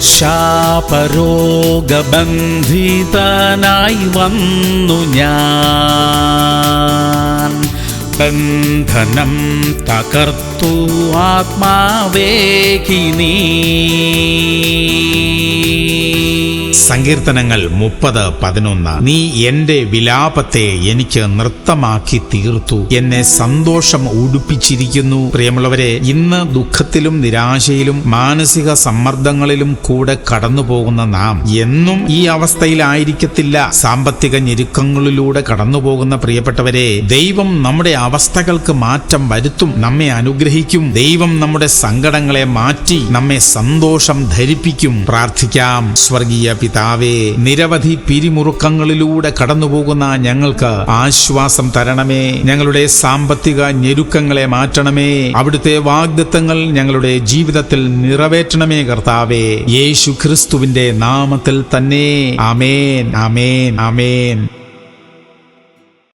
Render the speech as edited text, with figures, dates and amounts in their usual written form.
ശാപരോഗബന്ധിതനായി വന്നു ഞാൻ, ബന്ധനം തകർത്തു ആത്മാവേകിനീ. സങ്കീർത്തനങ്ങൾ 30:11. നീ എന്റെ വിലാപത്തെ എനിക്ക് നൃത്തമാക്കി തീർത്തു, എന്നെ സന്തോഷം ഉടുപ്പിച്ചിരിക്കുന്നു. പ്രിയമുള്ളവരെ, ഇന്ന് ദുഃഖത്തിലും നിരാശയിലും മാനസിക സമ്മർദ്ദങ്ങളിലും കൂടെ കടന്നു പോകുന്ന നാം എന്നും ഈ അവസ്ഥയിലായിരിക്കത്തില്ല. സാമ്പത്തിക ഞെരുക്കങ്ങളിലൂടെ കടന്നു പോകുന്ന പ്രിയപ്പെട്ടവരെ, ദൈവം നമ്മുടെ അവസ്ഥകൾക്ക് മാറ്റം വരുത്തും, നമ്മെ അനുഗ്രഹിക്കും. ദൈവം നമ്മുടെ സങ്കടങ്ങളെ മാറ്റി നമ്മെ സന്തോഷം ധരിപ്പിക്കും. പ്രാർത്ഥിക്കാം. സ്വർഗീയ പിതാവേ, നിരവധി പിരിമുറുക്കങ്ങളിലൂടെ കടന്നുപോകുന്ന ഞങ്ങൾക്ക് ആശ്വാസം തരണമേ. ഞങ്ങളുടെ സാമ്പത്തിക ഞെരുക്കങ്ങളെ മാറ്റണമേ. അവിടുത്തെ വാഗ്ദത്തങ്ങൾ ഞങ്ങളുടെ ജീവിതത്തിൽ നിറവേറ്റണമേ കർത്താവേ. യേശു ക്രിസ്തുവിന്റെ നാമത്തിൽ തന്നെ. ആമേൻ, ആമേൻ, ആമേൻ.